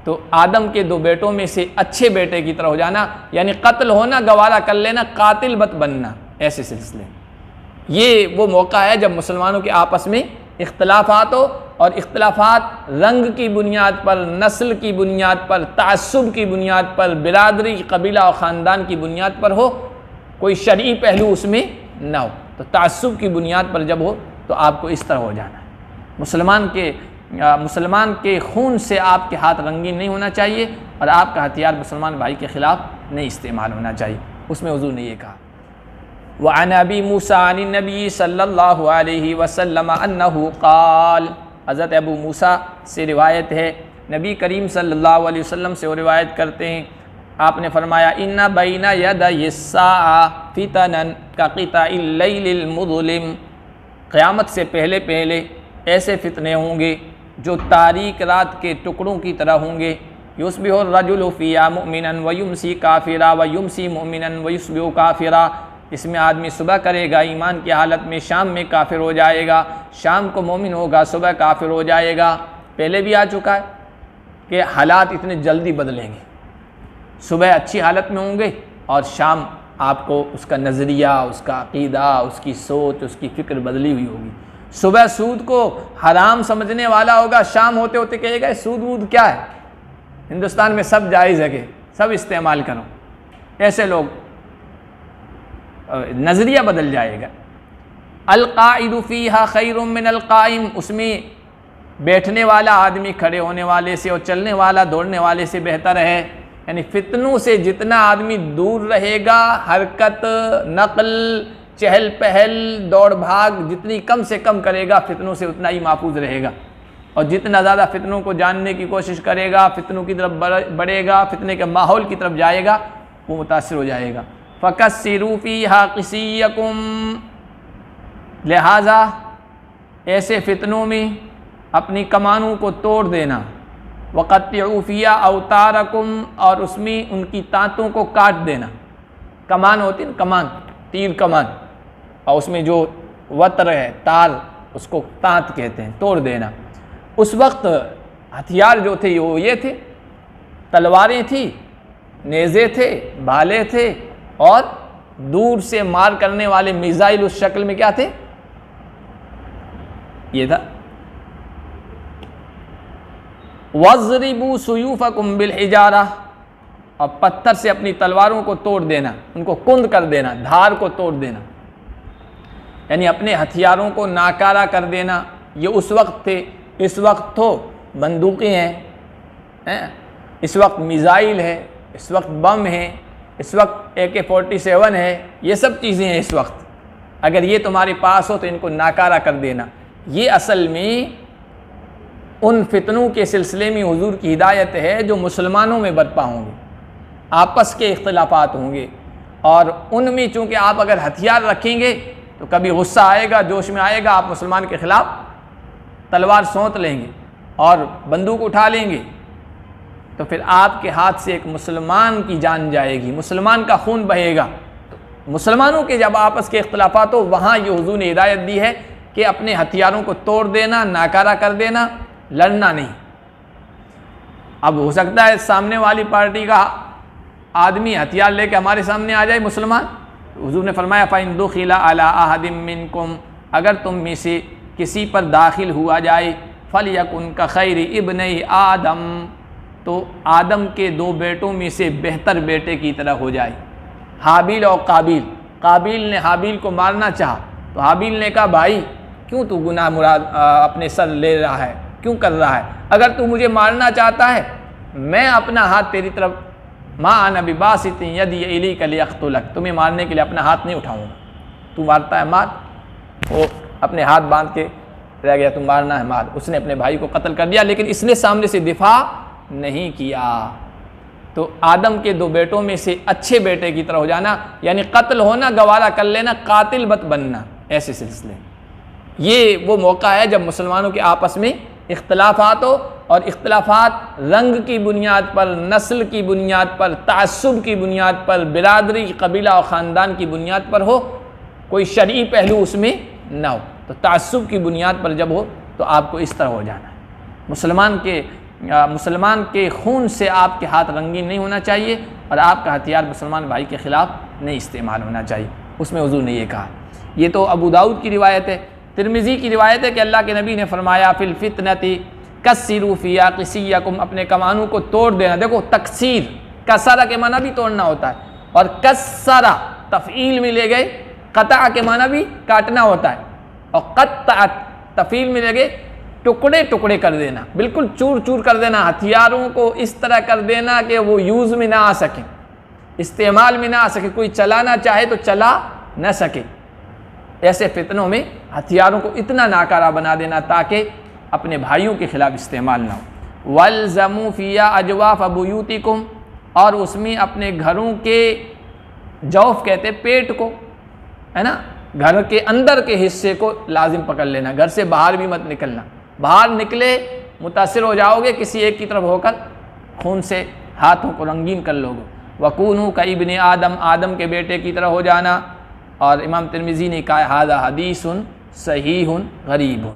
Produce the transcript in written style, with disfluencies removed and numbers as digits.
तो आदम के दो बेटों में से अच्छे बेटे की तरह हो जाना, यानी कत्ल होना गवारा कर लेना, कातिल मत बनना। ऐसे सिलसिले ये वो मौका है जब मुसलमानों के आपस में इख्तलाफात हो, और इख्तलाफात रंग की बुनियाद पर, नस्ल की बुनियाद पर, तासुब की बुनियाद पर, बिरादरी, कबीला और ख़ानदान की बुनियाद पर हो, कोई शरई पहलू उसमें ना हो। तो तासुब की बुनियाद पर जब हो तो आपको इस तरह हो जाना है। मुसलमान के खून से आपके हाथ रंगीन नहीं होना चाहिए, और आपका हथियार मुसलमान भाई के ख़िलाफ़ नहीं इस्तेमाल होना चाहिए। उसमें हुज़ूर ने ये कहा, वअन अबी मूसा अन नबी सल्लल्लाहु अलैहि वसल्लम अन्नहु क़ाल, हज़रत अबू मूसा से रिवायत है, नबी करीम सल्लल्लाहु अलैहि वसल्लम से वो रिवायत करते हैं, आपने फरमाया, इन्ना बैना यदयिस्साअ फितनन कक़िताइल लैलिल मुज़लिम, क़यामत से पहले पहले ऐसे फितने होंगे जो तारीक रात के टुकड़ों की तरह होंगे। युस्बिहु रजुलु फ़ीहा मुमिनन व युमसी काफ़िरा व युमसी मुमिनन व युस्बिहु काफ़िरा, इसमें आदमी सुबह करेगा ईमान की हालत में, शाम में काफिर हो जाएगा, शाम को मोमिन होगा, सुबह काफिर हो जाएगा। पहले भी आ चुका है कि हालात इतने जल्दी बदलेंगे, सुबह अच्छी हालत में होंगे और शाम आपको उसका नज़रिया, उसका अक़ीदा, उसकी सोच, उसकी फ़िक्र बदली हुई होगी। सुबह सूद को हराम समझने वाला होगा, शाम होते होते कहेगा सूद वूद क्या है, हिंदुस्तान में सब जायज़ है, सब इस्तेमाल करो। ऐसे लोग, नज़रिया बदल जाएगा। अल-क़ाइदु फ़ीहा ख़ैरुम मिनल क़ाइम, उसमें बैठने वाला आदमी खड़े होने वाले से और चलने वाला दौड़ने वाले से बेहतर है। यानी फितनों से जितना आदमी दूर रहेगा, हरकत, नक़ल, चहल पहल, दौड़ भाग जितनी कम से कम करेगा, फितनों से उतना ही महफूज रहेगा। और जितना ज़्यादा फितनों को जानने की कोशिश करेगा, फितनों की तरफ बढ़ेगा, फितने के माहौल की तरफ जाएगा, वो मुतासिर हो जाएगा। फ़कस्सिरू फ़ीहा क़िसियकुम, लिहाजा ऐसे फितनों में अपनी कमानों को तोड़ देना। वक़त्तिउ फ़ीहा अवतारकुम, और उसमें उनकी तांतों को काट देना। कमान होती है, कमान, तीर कमान, और उसमें जो वत्र है, तार, उसको तांत कहते हैं, तोड़ देना। उस वक्त हथियार जो थे वो ये थे, तलवारें थी, नेज़े थे, भाले थे, और दूर से मार करने वाले मिसाइल उस शक्ल में क्या थे, ये था। वज़रिबू सुयूफ़कुम बिल हिजारा, और पत्थर से अपनी तलवारों को तोड़ देना, उनको कुंद कर देना, धार को तोड़ देना, यानी अपने हथियारों को नाकारा कर देना। ये उस वक्त थे। इस वक्त तो बंदूकें हैं, इस वक्त मिसाइल है, इस वक्त बम है, इस वक्त AK-47 है, ये सब चीज़ें हैं इस वक्त। अगर ये तुम्हारे पास हो तो इनको नाकारा कर देना। ये असल में उन फितनों के सिलसिले में हुजूर की हिदायत है जो मुसलमानों में बर्पा होंगे, आपस के इख्तलाफात होंगे, और उनमें चूँकि आप अगर हथियार रखेंगे तो कभी गुस्सा आएगा, जोश में आएगा, आप मुसलमान के ख़िलाफ़ तलवार सौंत लेंगे और बंदूक उठा लेंगे, तो फिर आपके हाथ से एक मुसलमान की जान जाएगी, मुसलमान का खून बहेगा। तो मुसलमानों के जब आपस के इख्तलाफात हो, वहाँ ये हुजूर ने हिदायत दी है कि अपने हथियारों को तोड़ देना, नाकारा कर देना, लड़ना नहीं। अब हो सकता है सामने वाली पार्टी का आदमी हथियार लेके हमारे सामने आ जाए, मुसलमान, तो हुजूर ने फरमाया फ़इन दुखिला अला अहदिम मिनकुम, अगर तुम में से किसी पर दाखिल हुआ जाए, फलयकुन का खैरी इब्ने आदम, तो आदम के दो बेटों में से बेहतर बेटे की तरह हो जाए। हाबिल और काबिल, काबिल ने हाबिल को मारना चाहा तो हाबिल ने कहा, भाई क्यों तू गुनाह मुराद अपने सर ले रहा है, क्यों कर रहा है? अगर तू मुझे मारना चाहता है, मैं अपना हाथ तेरी तरफ, माँ अना बिबासित यदी इलैका लियक़्तुलक, तुम्हें मारने के लिए अपना हाथ नहीं उठाऊँगा। तू मारता है मार, वो अपने हाथ बांध के रह गया, तुम मारना है मार। उसने अपने भाई को कत्ल कर दिया, लेकिन इसने सामने से दिफा नहीं किया। तो आदम के दो बेटों में से अच्छे बेटे की तरह हो जाना, यानी कत्ल होना गवारा कर लेना, कातिल मत बनना। ऐसे सिलसिले ये वो मौका है जब मुसलमानों के आपस में इख्तलाफात हो, और इख्तलाफात रंग की बुनियाद पर, नस्ल की बुनियाद पर, तासुब की बुनियाद पर, बिरादरी, कबीला और ख़ानदान की बुनियाद पर हो, कोई शरई पहलू उसमें ना हो। तो तासुब की बुनियाद पर जब हो तो आपको इस तरह हो जाना है। मुसलमान के मुसलमान के खून से आपके हाथ रंगीन नहीं होना चाहिए और आपका हथियार मुसलमान भाई के ख़िलाफ़ नहीं इस्तेमाल होना चाहिए। उसमें हुज़ूर ने ये कहा। ये तो अबू दाऊद की रिवायत है। तिरमिज़ी की रिवायत है कि अल्लाह के नबी ने फरमाया फिल फितनती कस्सिरू फ़िया क़िसियकुम, अपने कमानों को तोड़ देना। देखो तकसीर, कसरा के माना भी तोड़ना होता है और कस्सरा तफ़ईल में ले गए, क़ता के माना भी काटना होता है और क़त्तअत तफ़ईल में ले गए टुकड़े टुकड़े कर देना, बिल्कुल चूर चूर कर देना, हथियारों को इस तरह कर देना कि वो यूज़ में ना आ सके, इस्तेमाल में ना आ सके, कोई चलाना चाहे तो चला न सके। ऐसे फितनों में हथियारों को इतना नाकारा बना देना ताकि अपने भाइयों के ख़िलाफ़ इस्तेमाल ना हो। वल्ज़मू फ़िया अजवाफ़ बुयूतिकुम, और उसमें अपने घरों के जौफ़ कहते पेट को, है ना, घर के अंदर के हिस्से को लाजिम पकड़ लेना, घर से बाहर भी मत निकलना। बाहर निकले मुतासिर हो जाओगे, किसी एक की तरफ होकर खून से हाथों को रंगीन कर लोगे। वकूनू का इब्ने आदम, आदम के बेटे की तरह हो जाना। और इमाम तिरमिज़ी ने कहा हादा हदीसुन सहीहुन गरीबुन।